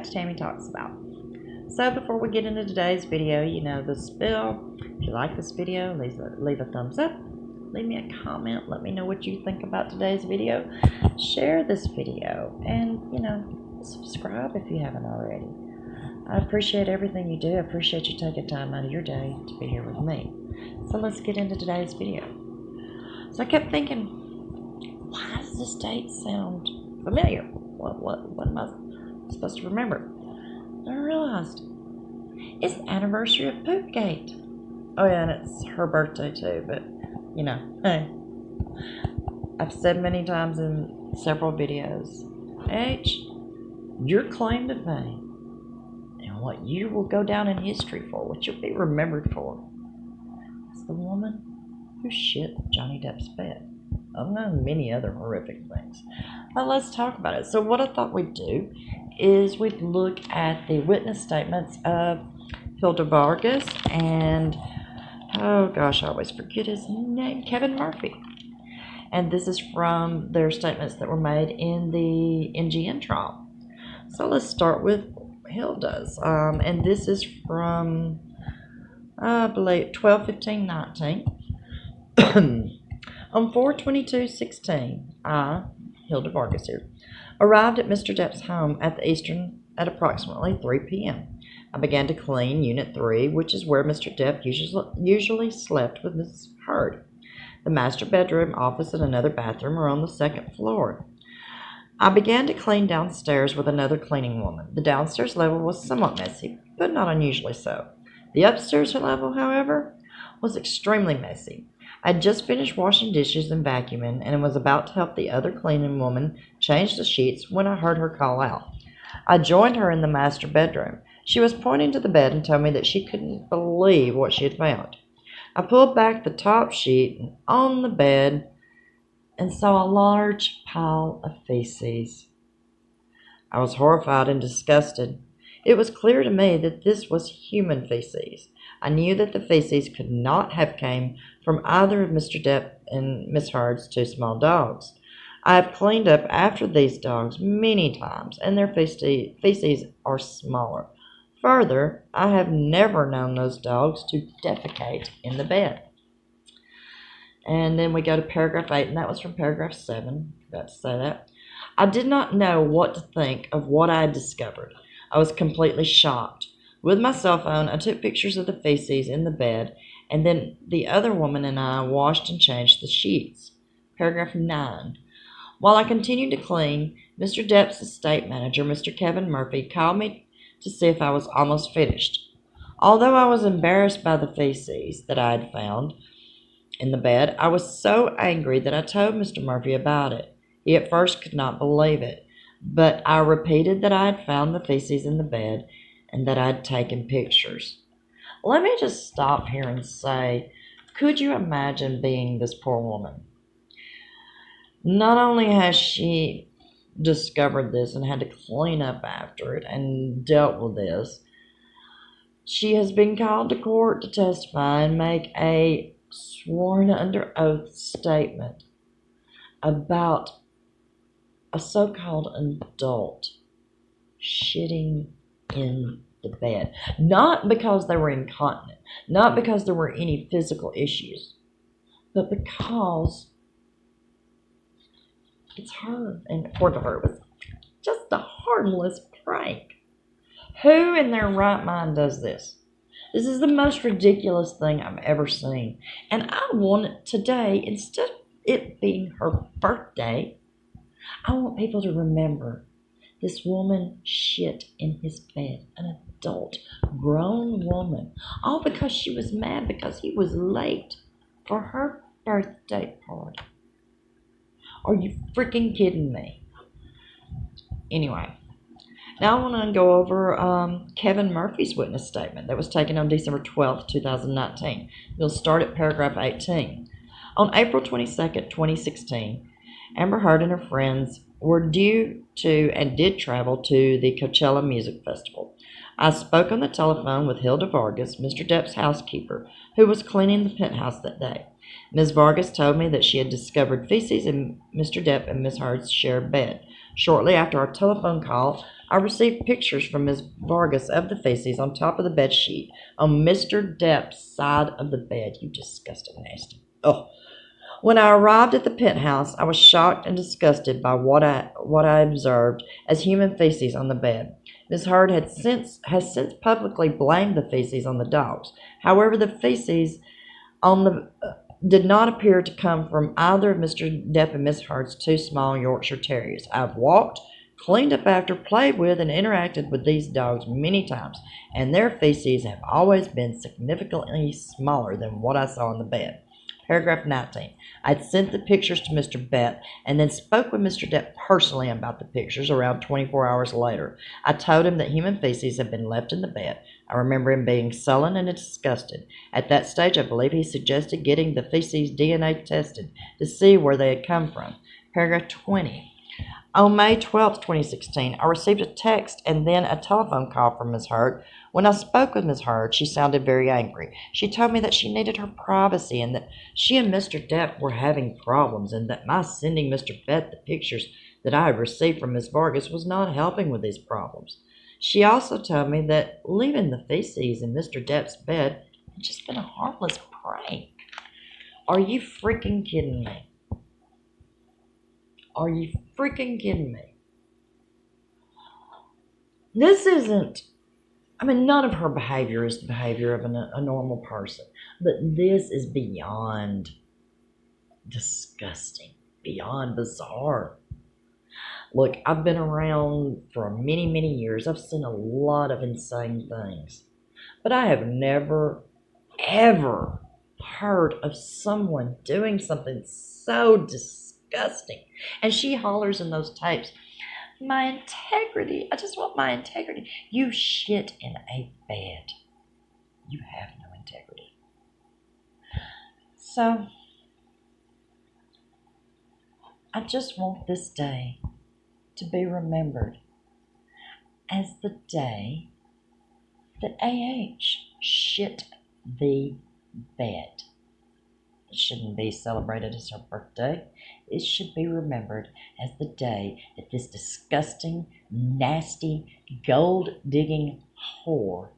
to Tammy Talks About. So before we get into today's video, you know the spill. If you like this video, leave a thumbs up. Leave me a comment. Let me know what you think about today's video. Share this video. And, subscribe if you haven't already. I appreciate everything you do. I appreciate you taking time out of your day to be here with me. So let's get into today's video. So I kept thinking, why does this date sound familiar? What am I supposed to remember? And I realized it's the anniversary of Poopgate. Oh yeah, and it's her birthday too, but hey. I've said many times in several videos, H, your claim to fame and what you will go down in history for, what you'll be remembered for, is the woman who shit Johnny Depp's bed. Among many other horrific things. But let's talk about it. So what I thought we'd do is we'd look at the witness statements of Hilda Vargas and, oh gosh, I always forget his name, Kevin Murphy. And this is from their statements that were made in the NGN trial. So let's start with Hilda's. And this is from, I believe, 12/15/19. On 4/22/16, I, Hilda Vargas here, arrived at Mr. Depp's home at the Eastern at approximately 3 p.m. I began to clean Unit 3, which is where Mr. Depp usually slept with Mrs. Heard. The master bedroom, office, and another bathroom are on the second floor. I began to clean downstairs with another cleaning woman. The downstairs level was somewhat messy, but not unusually so. The upstairs level, however, was extremely messy. I had just finished washing dishes and vacuuming and was about to help the other cleaning woman change the sheets when I heard her call out. I joined her in the master bedroom. She was pointing to the bed and told me that she couldn't believe what she had found. I pulled back the top sheet on the bed and saw a large pile of feces. I was horrified and disgusted. It was clear to me that this was human feces. I knew that the feces could not have come from either of Mr. Depp and Miss Heard's two small dogs. I have cleaned up after these dogs many times, and their feces are smaller. Further, I have never known those dogs to defecate in the bed. And then we go to paragraph 8, and that was from paragraph 7. Forgot to say that. I did not know what to think of what I had discovered. I was completely shocked. With my cell phone, I took pictures of the feces in the bed, and then the other woman and I washed and changed the sheets. Paragraph 9. While I continued to clean, Mr. Depp's estate manager, Mr. Kevin Murphy, called me to see if I was almost finished. Although I was embarrassed by the feces that I had found in the bed, I was so angry that I told Mr. Murphy about it. He at first could not believe it, but I repeated that I had found the feces in the bed and that I'd taken pictures. Let me just stop here and say, could you imagine being this poor woman? Not only has she discovered this and had to clean up after it and dealt with this, she has been called to court to testify and make a sworn under oath statement about a so-called adult shitting in the bed. Not because they were incontinent, not because there were any physical issues, but because it's her, and according to her, it was just a harmless prank. Who in their right mind does this? This is the most ridiculous thing I've ever seen. And I want it today, instead of it being her birthday, I want people to remember this woman shit in his bed. An adult, grown woman. All because she was mad because he was late for her birthday party. Are you freaking kidding me? Anyway, now I want to go over Kevin Murphy's witness statement that was taken on December 12th, 2019. We'll start at paragraph 18. On April 22nd, 2016, Amber Heard and her friends were due to and did travel to the Coachella Music Festival. I spoke on the telephone with Hilda Vargas, Mr. Depp's housekeeper, who was cleaning the penthouse that day. Ms. Vargas told me that she had discovered feces in Mr. Depp and Miss Heard's shared bed. Shortly after our telephone call, I received pictures from Ms. Vargas of the feces on top of the bed sheet on Mr. Depp's side of the bed. You disgusting nasty. Oh. When I arrived at the penthouse, I was shocked and disgusted by what I observed as human feces on the bed. Ms. Heard has since publicly blamed the feces on the dogs. However, the feces on the did not appear to come from either of Mr. Depp and Miss Heard's two small Yorkshire Terriers. I've walked, cleaned up after, played with, and interacted with these dogs many times, and their feces have always been significantly smaller than what I saw in the bed. Paragraph 19. I'd sent the pictures to Mr. Depp and then spoke with Mr. Depp personally about the pictures around 24 hours later. I told him that human feces had been left in the bed. I remember him being sullen and disgusted. At that stage, I believe he suggested getting the feces DNA tested to see where they had come from. Paragraph 20. On May 12, 2016, I received a text and then a telephone call from Ms. Heard. When I spoke with Ms. Heard, she sounded very angry. She told me that she needed her privacy and that she and Mr. Depp were having problems and that my sending Mr. Depp the pictures that I had received from Ms. Vargas was not helping with these problems. She also told me that leaving the feces in Mr. Depp's bed had just been a harmless prank. Are you freaking kidding me? Are you freaking kidding me? This isn't, none of her behavior is the behavior of a normal person, but this is beyond disgusting, beyond bizarre. Look, I've been around for many, many years. I've seen a lot of insane things, but I have never, ever heard of someone doing something so disgusting. And she hollers in those tapes, my integrity, I just want my integrity. You shit in a bed. You have no integrity. So, I just want this day to be remembered as the day that AH shit the bed. It shouldn't be celebrated as her birthday. It should be remembered as the day that this disgusting, nasty, gold-digging whore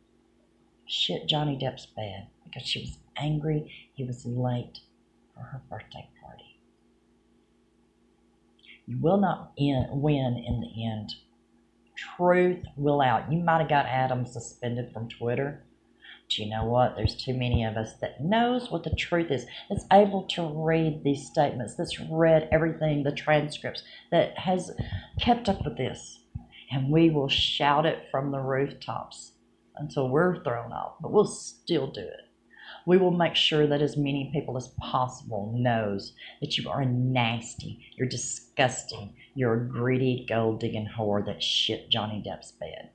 shit Johnny Depp's bed because she was angry he was late for her birthday party. You will not win in the end. Truth will out. You might have got Adam suspended from Twitter. But you know what? There's too many of us that knows what the truth is, that's able to read these statements, that's read everything, the transcripts, that has kept up with this. And we will shout it from the rooftops until we're thrown off, but we'll still do it. We will make sure that as many people as possible knows that you are nasty, you're disgusting, you're a greedy, gold-digging whore that shit Johnny Depp's bed.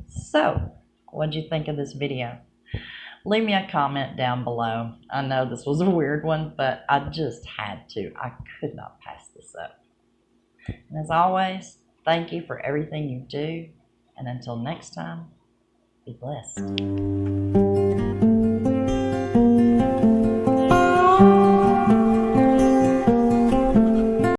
So, what'd you think of this video? Leave me a comment down below. I know this was a weird one, but I just had to. I could not pass this up. And as always, thank you for everything you do. And until next time, be blessed.